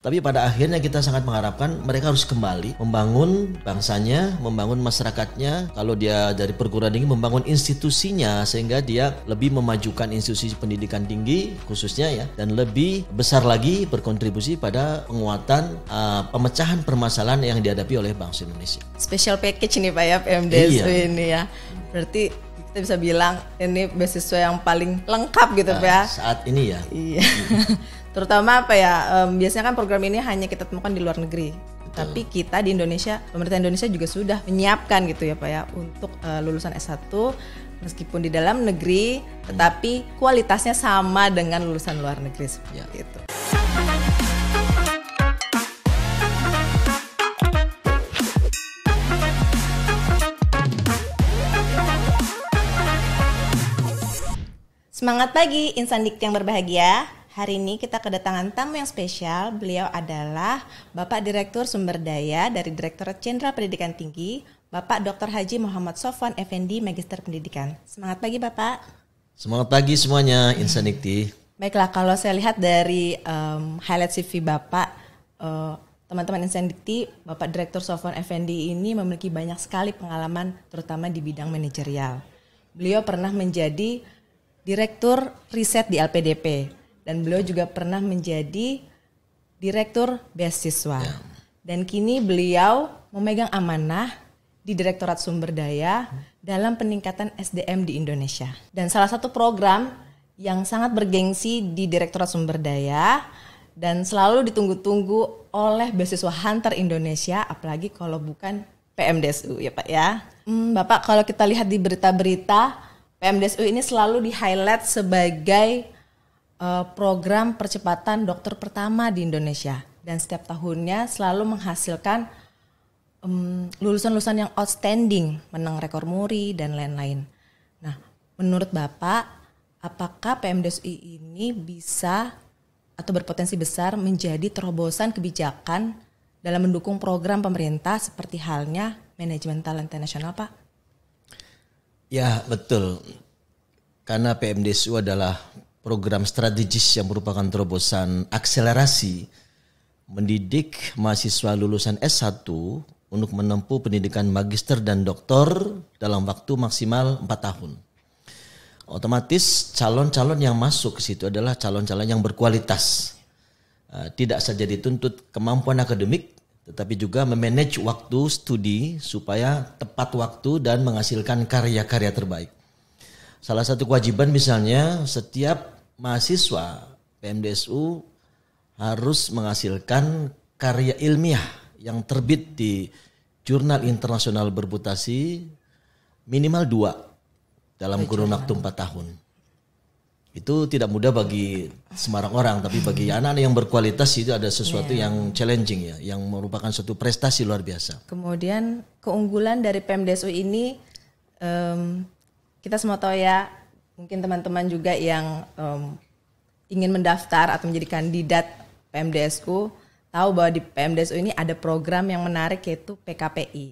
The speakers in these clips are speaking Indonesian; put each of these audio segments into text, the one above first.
Tapi pada akhirnya kita sangat mengharapkan mereka harus kembali membangun bangsanya, membangun masyarakatnya. Kalau dia dari perguruan tinggi, membangun institusinya sehingga dia lebih memajukan institusi pendidikan tinggi khususnya ya, dan lebih besar lagi berkontribusi pada penguatan pemecahan permasalahan yang dihadapi oleh bangsa Indonesia. Special package nih Pak ya PMDSU ini ya. Berarti kita bisa bilang ini beasiswa yang paling lengkap gitu Pak ya. Saat ini ya. Iya. Terutama apa ya, biasanya kan program ini hanya kita temukan di luar negeri. Betul. Tapi kita di Indonesia, pemerintah Indonesia juga sudah menyiapkan gitu ya Pak ya untuk lulusan S1 meskipun di dalam negeri, tetapi kualitasnya sama dengan lulusan luar negeri seperti itu. Semangat pagi insan dikti yang berbahagia. Hari ini kita kedatangan tamu yang spesial. Beliau adalah Bapak Direktur Sumber Daya dari Direktorat Jenderal Pendidikan Tinggi, Bapak Dr. Haji Muhammad Sofwan Effendi, Magister Pendidikan. Semangat pagi Bapak. Semangat pagi semuanya insan dikti. Baiklah, kalau saya lihat dari highlight CV Bapak, teman-teman insan dikti, Bapak Direktur Sofwan Effendi ini memiliki banyak sekali pengalaman terutama di bidang manajerial. Beliau pernah menjadi Direktur Riset di LPDP. Dan beliau juga pernah menjadi Direktur Beasiswa. Ya. Dan kini beliau memegang amanah di Direktorat Sumber Daya dalam peningkatan SDM di Indonesia. Dan salah satu program yang sangat bergengsi di Direktorat Sumber Daya dan selalu ditunggu-tunggu oleh beasiswa Hunter Indonesia, apalagi kalau bukan PMDSU ya Pak ya. Bapak, kalau kita lihat di berita-berita, PMDSU ini selalu di-highlight sebagai program percepatan dokter pertama di Indonesia, dan setiap tahunnya selalu menghasilkan lulusan-lulusan yang outstanding, menang rekor muri dan lain-lain. Nah, menurut Bapak, apakah PMDSU ini bisa atau berpotensi besar menjadi terobosan kebijakan dalam mendukung program pemerintah seperti halnya manajemen talenta nasional, Pak? Ya, betul. Karena PMDSU adalah program strategis yang merupakan terobosan akselerasi mendidik mahasiswa lulusan S1 untuk menempuh pendidikan magister dan doktor dalam waktu maksimal 4 tahun. Otomatis calon-calon yang masuk ke situ adalah calon-calon yang berkualitas. Tidak saja dituntut kemampuan akademik, tetapi juga memanage waktu studi supaya tepat waktu dan menghasilkan karya-karya terbaik. Salah satu kewajiban misalnya setiap mahasiswa PMDSU harus menghasilkan karya ilmiah yang terbit di jurnal internasional berputasi minimal 2 dalam kurun waktu 4 tahun. Itu tidak mudah bagi sembarang orang, tapi bagi anak-anak yang berkualitas itu ada sesuatu yang challenging ya, yang merupakan suatu prestasi luar biasa. Kemudian keunggulan dari PMDSU ini kita semua tahu ya, mungkin teman-teman juga yang ingin mendaftar atau menjadi kandidat PMDSU tahu bahwa di PMDSU ini ada program yang menarik yaitu PKPI.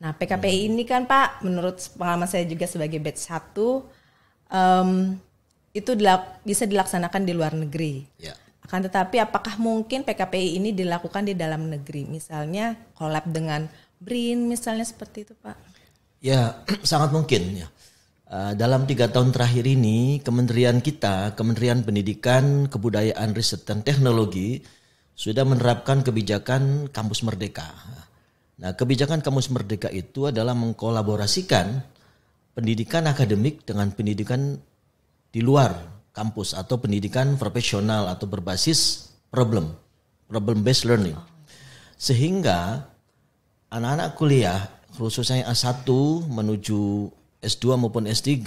Nah, PKPI ini kan Pak, menurut pengalaman saya juga sebagai batch 1, itu bisa dilaksanakan di luar negeri. Ya. Akan tetapi apakah mungkin PKPI ini dilakukan di dalam negeri? Misalnya collab dengan BRIN misalnya seperti itu Pak? Ya, sangat mungkin ya. Dalam 3 tahun terakhir ini Kementerian Pendidikan, Kebudayaan, Riset dan Teknologi sudah menerapkan kebijakan Kampus Merdeka. Nah, kebijakan Kampus Merdeka itu adalah mengkolaborasikan pendidikan akademik dengan pendidikan di luar kampus atau pendidikan profesional atau berbasis problem based learning. Sehingga anak-anak kuliah khususnya S1 menuju S2 maupun S3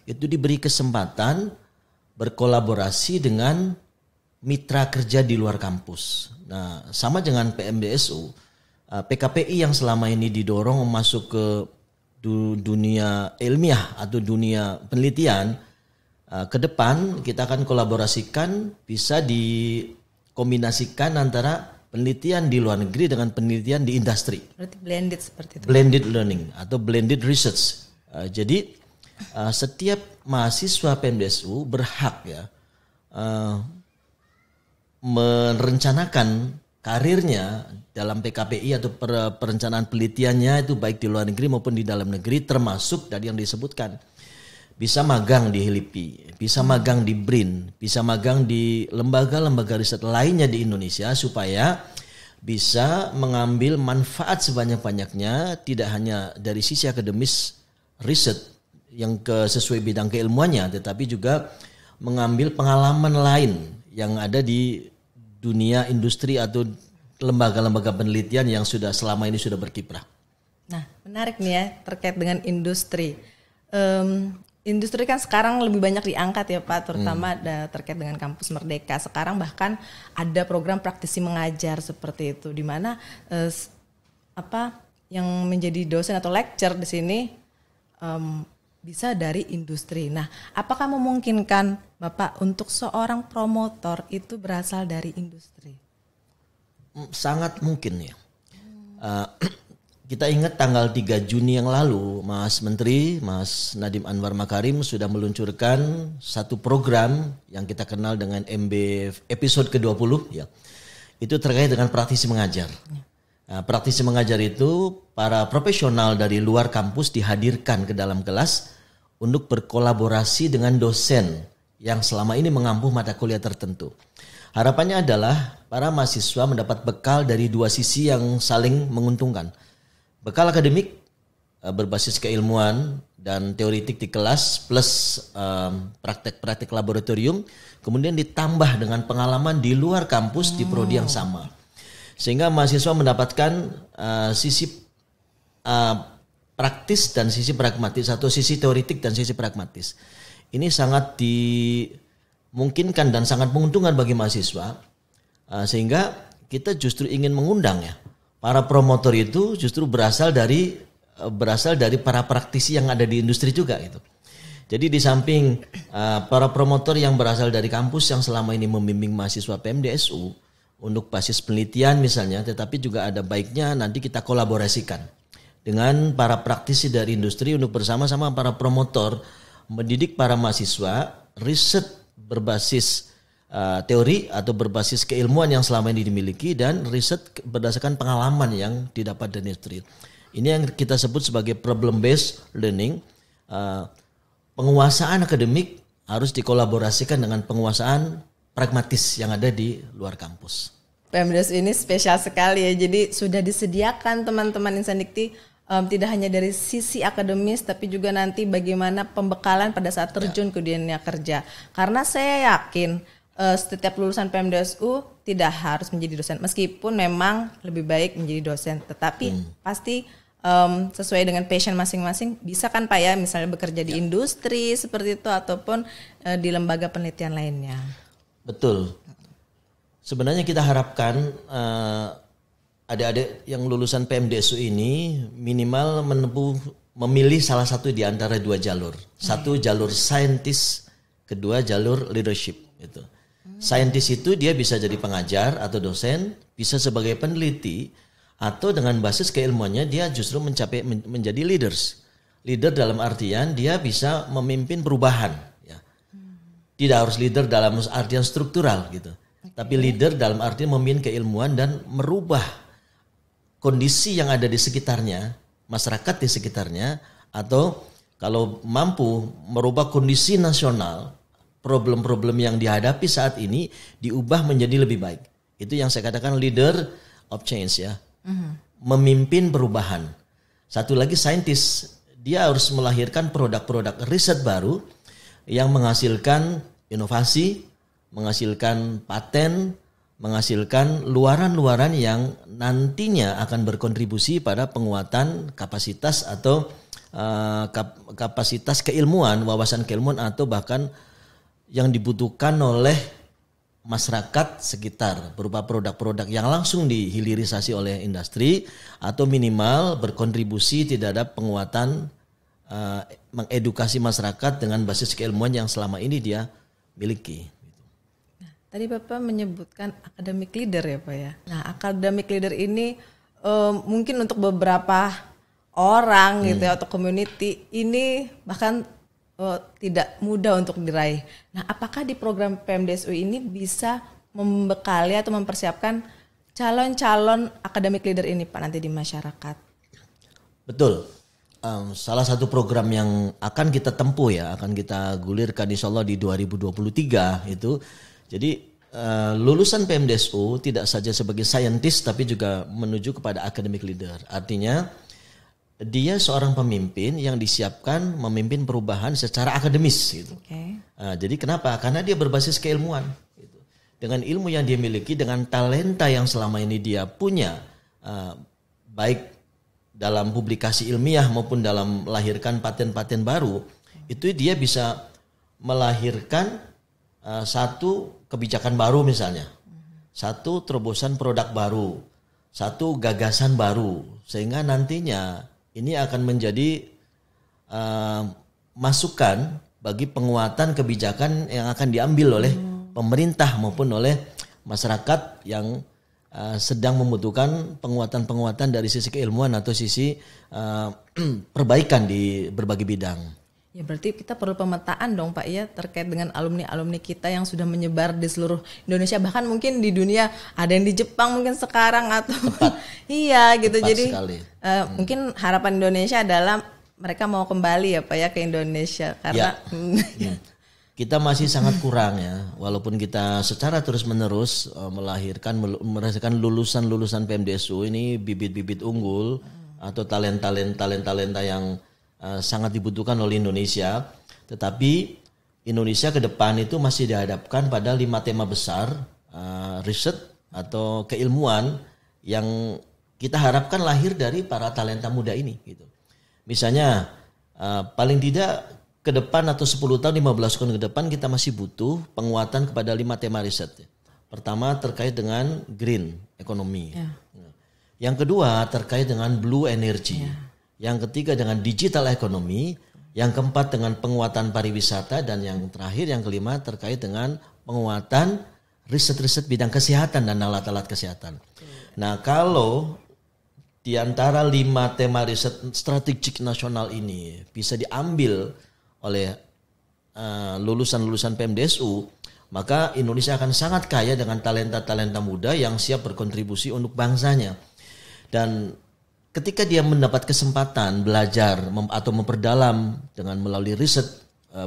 itu diberi kesempatan berkolaborasi dengan mitra kerja di luar kampus. Nah, sama dengan PMDSU, PKPI yang selama ini didorong masuk ke dunia ilmiah atau dunia penelitian, ke depan kita akan kolaborasikan, bisa dikombinasikan antara penelitian di luar negeri dengan penelitian di industri. Berarti blended seperti itu. Blended learning atau blended research. Jadi setiap mahasiswa PMDSU berhak ya merencanakan karirnya dalam PKPI atau perencanaan penelitiannya itu baik di luar negeri maupun di dalam negeri, termasuk tadi yang disebutkan bisa magang di HILIPI, bisa magang di BRIN, bisa magang di lembaga-lembaga riset lainnya di Indonesia supaya bisa mengambil manfaat sebanyak-banyaknya, tidak hanya dari sisi akademis riset yang sesuai bidang keilmuannya, tetapi juga mengambil pengalaman lain yang ada di dunia industri atau lembaga-lembaga penelitian yang selama ini sudah berkiprah. Nah, menarik nih ya terkait dengan industri. Industri kan sekarang lebih banyak diangkat ya Pak, terutama terkait dengan Kampus Merdeka. Sekarang bahkan ada program praktisi mengajar seperti itu, di mana yang menjadi dosen atau lecturer di sini bisa dari industri. Nah, apakah memungkinkan Bapak untuk seorang promotor itu berasal dari industri? Sangat mungkin ya. Kita ingat tanggal 3 Juni yang lalu, Mas Menteri, Mas Nadiem Anwar Makarim sudah meluncurkan satu program yang kita kenal dengan MB episode ke-20 ya. Itu terkait dengan praktisi mengajar. Nah, praktisi mengajar itu para profesional dari luar kampus dihadirkan ke dalam kelas untuk berkolaborasi dengan dosen yang selama ini mengampu mata kuliah tertentu. Harapannya adalah para mahasiswa mendapat bekal dari dua sisi yang saling menguntungkan. Bekal akademik berbasis keilmuan dan teoritik di kelas plus praktek-praktek laboratorium, kemudian ditambah dengan pengalaman di luar kampus di prodi yang sama. Sehingga mahasiswa mendapatkan sisi praktis dan sisi pragmatis, atau sisi teoritik dan sisi pragmatis. Ini sangat dimungkinkan dan sangat menguntungkan bagi mahasiswa, sehingga kita justru ingin mengundang ya. Para promotor itu justru berasal dari para praktisi yang ada di industri juga gitu. Jadi di samping para promotor yang berasal dari kampus yang selama ini membimbing mahasiswa PMDSU untuk basis penelitian misalnya, tetapi juga ada baiknya nanti kita kolaborasikan dengan para praktisi dari industri untuk bersama-sama para promotor mendidik para mahasiswa riset berbasis teori atau berbasis keilmuan yang selama ini dimiliki dan riset berdasarkan pengalaman yang didapat dari industri. Ini yang kita sebut sebagai problem based learning. Penguasaan akademik harus dikolaborasikan dengan penguasaan pragmatis yang ada di luar kampus. PMDS ini spesial sekali ya. Jadi sudah disediakan teman-teman Insan Dikti tidak hanya dari sisi akademis tapi juga nanti bagaimana pembekalan pada saat terjun ke dunia kerja. Karena saya yakin setiap lulusan PMDSU tidak harus menjadi dosen, meskipun memang lebih baik menjadi dosen, tetapi pasti sesuai dengan passion masing-masing bisa kan Pak ya, misalnya bekerja di industri seperti itu ataupun di lembaga penelitian lainnya. Betul. Sebenarnya kita harapkan adik-adik yang lulusan PMDSU ini minimal memilih salah satu di antara dua jalur. Satu jalur saintis, kedua jalur leadership gitu. Saintis itu dia bisa jadi pengajar atau dosen, bisa sebagai peneliti, atau dengan basis keilmuannya dia justru menjadi leaders. Leader dalam artian dia bisa memimpin perubahan. Ya. Tidak harus leader dalam artian struktural gitu. Tapi leader dalam artian memimpin keilmuan dan merubah kondisi yang ada di sekitarnya, masyarakat di sekitarnya, atau kalau mampu merubah kondisi nasional, problem-problem yang dihadapi saat ini diubah menjadi lebih baik. Itu yang saya katakan leader of change ya. Memimpin perubahan. Satu lagi saintis, dia harus melahirkan produk-produk riset baru yang menghasilkan inovasi, menghasilkan paten, menghasilkan luaran-luaran yang nantinya akan berkontribusi pada penguatan kapasitas atau kapasitas keilmuan, wawasan keilmuan, atau bahkan yang dibutuhkan oleh masyarakat sekitar berupa produk-produk yang langsung dihilirisasi oleh industri atau minimal berkontribusi tidak ada penguatan mengedukasi masyarakat dengan basis keilmuan yang selama ini dia miliki. Nah, tadi Bapak menyebutkan academic leader ya Pak ya. Nah, academic leader ini mungkin untuk beberapa orang gitu ya, atau community ini bahkan tidak mudah untuk diraih. Nah, apakah di program PMDSU ini bisa membekali atau mempersiapkan calon-calon academic leader ini Pak nanti di masyarakat? Betul. Salah satu program yang akan kita tempuh ya, akan kita gulirkan insya Allah di 2023 itu. Jadi lulusan PMDSU tidak saja sebagai scientist tapi juga menuju kepada academic leader. Artinya dia seorang pemimpin yang disiapkan memimpin perubahan secara akademis gitu. Okay. Jadi kenapa? Karena dia berbasis keilmuan. Gitu. Dengan ilmu yang dia miliki, dengan talenta yang selama ini dia punya, baik dalam publikasi ilmiah maupun dalam melahirkan paten-paten baru, itu dia bisa melahirkan satu kebijakan baru misalnya, satu terobosan produk baru, satu gagasan baru, sehingga nantinya ini akan menjadi masukan bagi penguatan kebijakan yang akan diambil oleh pemerintah maupun oleh masyarakat yang sedang membutuhkan penguatan-penguatan dari sisi keilmuan atau sisi perbaikan di berbagai bidang. Ya berarti kita perlu pemetaan dong Pak ya terkait dengan alumni-alumni kita yang sudah menyebar di seluruh Indonesia, bahkan mungkin di dunia, ada yang di Jepang mungkin sekarang atau iya gitu. Tepat jadi mungkin harapan Indonesia adalah mereka mau kembali ya Pak ya ke Indonesia karena kita masih sangat kurang ya, walaupun kita secara terus-menerus merasakan lulusan-lulusan PMDSU ini bibit-bibit unggul atau talenta yang sangat dibutuhkan oleh Indonesia. Tetapi Indonesia ke depan itu masih dihadapkan pada 5 tema besar riset atau keilmuan yang kita harapkan lahir dari para talenta muda ini gitu. Misalnya paling tidak ke depan atau 10 tahun, 15 tahun ke depan kita masih butuh penguatan kepada 5 tema riset. Pertama terkait dengan green economy. Yang kedua terkait dengan blue energy. Yang ketiga dengan digital economy. Yang keempat dengan penguatan pariwisata. Dan yang terakhir, yang kelima terkait dengan penguatan riset-riset bidang kesehatan dan alat-alat kesehatan. Nah kalau di antara 5 tema riset strategik nasional ini bisa diambil oleh lulusan-lulusan PMDSU, maka Indonesia akan sangat kaya dengan talenta-talenta muda yang siap berkontribusi untuk bangsanya. Dan ketika dia mendapat kesempatan belajar atau memperdalam dengan melalui riset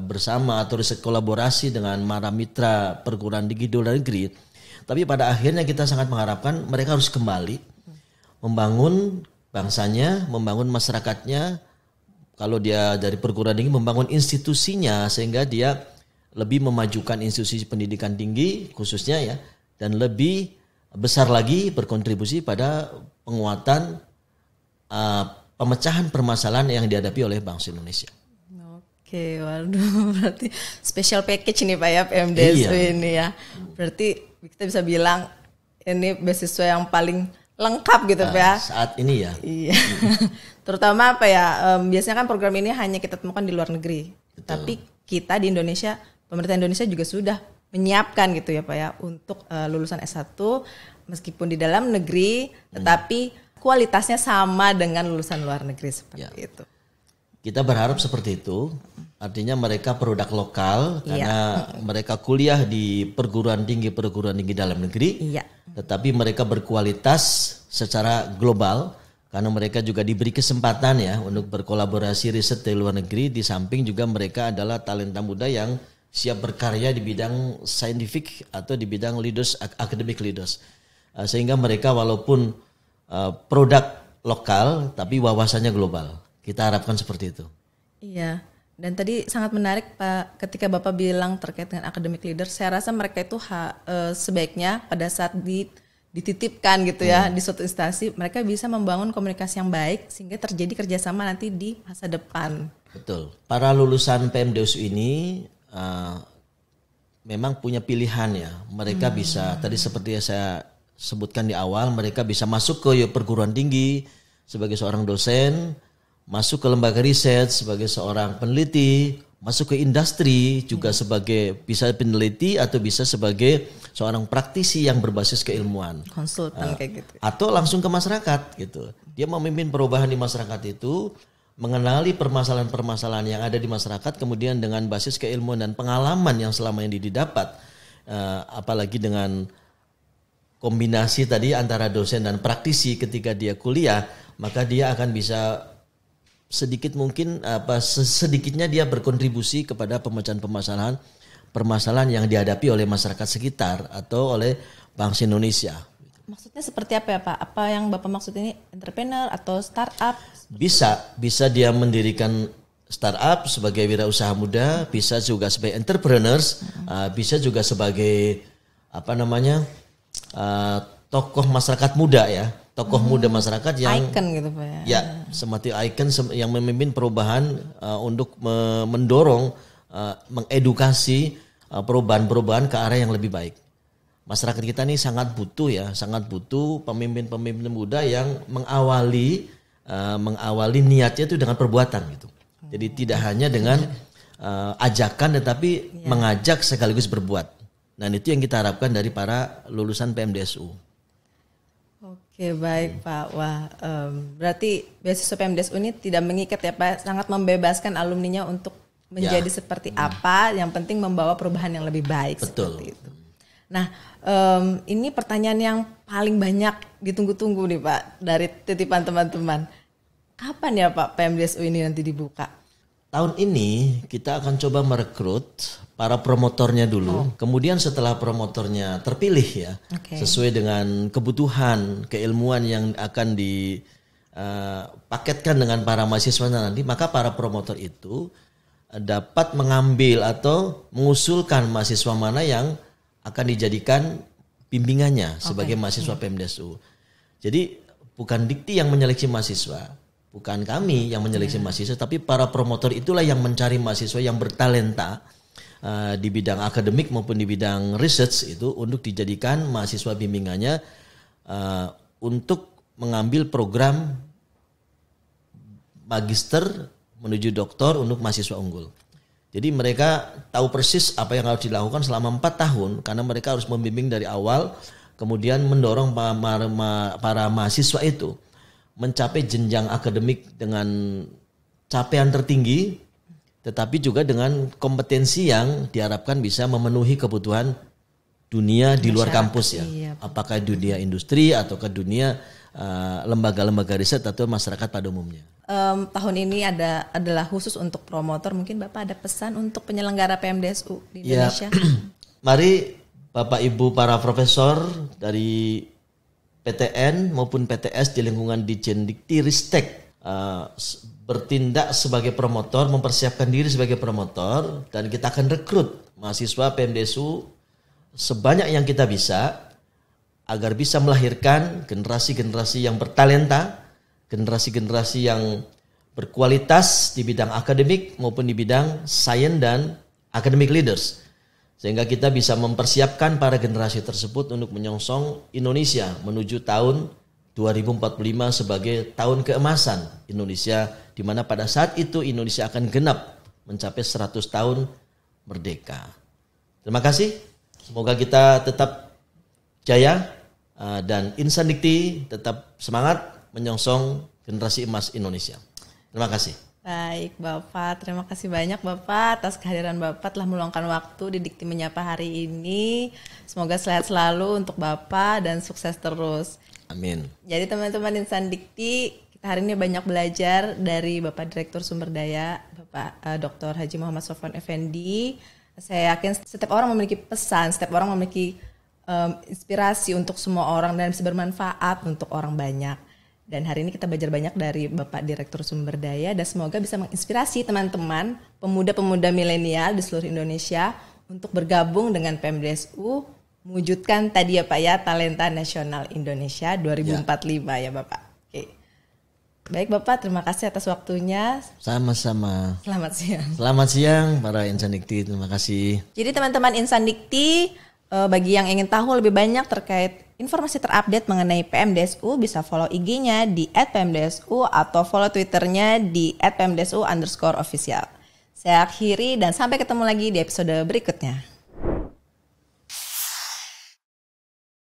bersama atau riset kolaborasi dengan para mitra perguruan tinggi di luar negeri, tapi pada akhirnya kita sangat mengharapkan mereka harus kembali membangun bangsanya, membangun masyarakatnya. Kalau dia dari perguruan tinggi membangun institusinya sehingga dia lebih memajukan institusi pendidikan tinggi khususnya ya, dan lebih besar lagi berkontribusi pada penguatan pemecahan permasalahan yang dihadapi oleh bangsa Indonesia. Oke, waduh berarti special package nih Pak ya PMDSU ini ya. Berarti kita bisa bilang ini beasiswa yang paling lengkap gitu Pak ya. Saat ini ya. Iya. Terutama apa ya, biasanya kan program ini hanya kita temukan di luar negeri. Betul. Tapi kita di Indonesia, pemerintah Indonesia juga sudah menyiapkan gitu ya Pak ya untuk lulusan S1 meskipun di dalam negeri tetapi kualitasnya sama dengan lulusan luar negeri seperti itu. Kita berharap seperti itu. Artinya mereka produk lokal karena mereka kuliah di perguruan tinggi dalam negeri. Tetapi mereka berkualitas secara global karena mereka juga diberi kesempatan ya untuk berkolaborasi riset di luar negeri, di samping juga mereka adalah talenta muda yang siap berkarya di bidang scientific atau di bidang leaders, academic leaders. Sehingga mereka walaupun produk lokal tapi wawasannya global. Kita harapkan seperti itu. Iya. Dan tadi sangat menarik Pak ketika Bapak bilang terkait dengan academic leader. Saya rasa mereka itu sebaiknya pada saat dititipkan gitu ya di suatu instansi, mereka bisa membangun komunikasi yang baik sehingga terjadi kerjasama nanti di masa depan. Betul. Para lulusan PMDSU ini memang punya pilihan ya. Mereka bisa, tadi seperti yang saya sebutkan di awal, mereka bisa masuk ke perguruan tinggi sebagai seorang dosen, masuk ke lembaga riset sebagai seorang peneliti, masuk ke industri juga sebagai bisa peneliti atau bisa sebagai seorang praktisi yang berbasis keilmuan, konsultan kayak gitu. Atau langsung ke masyarakat gitu. Dia memimpin perubahan di masyarakat itu, mengenali permasalahan-permasalahan yang ada di masyarakat, kemudian dengan basis keilmuan dan pengalaman yang selama ini didapat, apalagi dengan kombinasi tadi antara dosen dan praktisi ketika dia kuliah, maka dia akan bisa sedikit mungkin sedikitnya dia berkontribusi kepada pemecahan permasalahan yang dihadapi oleh masyarakat sekitar atau oleh bangsa Indonesia. Maksudnya seperti apa ya Pak? Apa yang Bapak maksud ini, entrepreneur atau startup? Bisa dia mendirikan startup sebagai wirausaha muda, bisa juga sebagai entrepreneurs, bisa juga sebagai tokoh masyarakat muda ya, tokoh muda masyarakat yang icon gitu Pak ya. Ya, seperti icon yang memimpin perubahan untuk mendorong, mengedukasi perubahan-perubahan ke arah yang lebih baik. Masyarakat kita ini sangat butuh pemimpin-pemimpin muda yang mengawali niatnya itu dengan perbuatan gitu. Jadi tidak hanya dengan ajakan tetapi mengajak sekaligus berbuat. Dan itu yang kita harapkan dari para lulusan PMDSU. Oke, baik Pak. Wah, berarti beasiswa PMDSU ini tidak mengikat ya Pak, sangat membebaskan alumninya untuk menjadi seperti apa, yang penting membawa perubahan yang lebih baik. Betul. Seperti itu. Nah, ini pertanyaan yang paling banyak ditunggu-tunggu nih Pak dari titipan teman-teman. Kapan ya Pak PMDSU ini nanti dibuka? Tahun ini kita akan coba merekrut para promotornya dulu. Kemudian setelah promotornya terpilih ya, sesuai dengan kebutuhan, keilmuan yang akan dipaketkan dengan para mahasiswa nanti, maka para promotor itu dapat mengambil atau mengusulkan mahasiswa mana yang akan dijadikan bimbingannya sebagai mahasiswa PMDSU. Jadi bukan Dikti yang menyeleksi mahasiswa, bukan kami yang menyeleksi mahasiswa, tapi para promotor itulah yang mencari mahasiswa yang bertalenta di bidang akademik maupun di bidang research itu untuk dijadikan mahasiswa bimbingannya untuk mengambil program magister menuju doktor untuk mahasiswa unggul. Jadi mereka tahu persis apa yang harus dilakukan selama 4 tahun karena mereka harus membimbing dari awal, kemudian mendorong para mahasiswa itu mencapai jenjang akademik dengan capaian tertinggi, tetapi juga dengan kompetensi yang diharapkan bisa memenuhi kebutuhan dunia di luar kampus ya. Iya. Apakah dunia industri atau ke dunia lembaga-lembaga riset atau masyarakat pada umumnya. Tahun ini adalah khusus untuk promotor. Mungkin Bapak ada pesan untuk penyelenggara PMDSU di Indonesia? Mari Bapak Ibu para profesor dari PTN maupun PTS di lingkungan Ditjen Dikti Ristek bertindak sebagai promotor, mempersiapkan diri sebagai promotor, dan kita akan rekrut mahasiswa PMDSU sebanyak yang kita bisa agar bisa melahirkan generasi-generasi yang bertalenta, generasi-generasi yang berkualitas di bidang akademik maupun di bidang sains dan academic leaders. Sehingga kita bisa mempersiapkan para generasi tersebut untuk menyongsong Indonesia menuju tahun 2045 sebagai tahun keemasan Indonesia, di mana pada saat itu Indonesia akan genap mencapai 100 tahun merdeka. Terima kasih. Semoga kita tetap jaya dan Insan Dikti tetap semangat menyongsong generasi emas Indonesia. Terima kasih. Baik Bapak, terima kasih banyak Bapak atas kehadiran Bapak telah meluangkan waktu di Dikti Menyapa hari ini. Semoga sehat selalu untuk Bapak dan sukses terus. Amin. Jadi teman-teman Insan Dikti, kita hari ini banyak belajar dari Bapak Direktur Sumber Daya, Bapak Dr. Haji Muhammad Sofwan Effendi. Saya yakin setiap orang memiliki pesan, setiap orang memiliki inspirasi untuk semua orang dan bisa bermanfaat untuk orang banyak. Dan hari ini kita belajar banyak dari Bapak Direktur Sumber Daya dan semoga bisa menginspirasi teman-teman pemuda-pemuda milenial di seluruh Indonesia untuk bergabung dengan PMDSU, mewujudkan tadi ya Pak ya Talenta Nasional Indonesia 2045 ya Bapak. Oke. Baik Bapak, terima kasih atas waktunya. Sama-sama. Selamat siang. Selamat siang para Insan Dikti, terima kasih. Jadi teman-teman Insan Dikti, bagi yang ingin tahu lebih banyak terkait informasi terupdate mengenai PMDSU, bisa follow IG-nya di @pmdsu atau follow Twitter-nya di @pmdsu_official. Saya akhiri dan sampai ketemu lagi di episode berikutnya.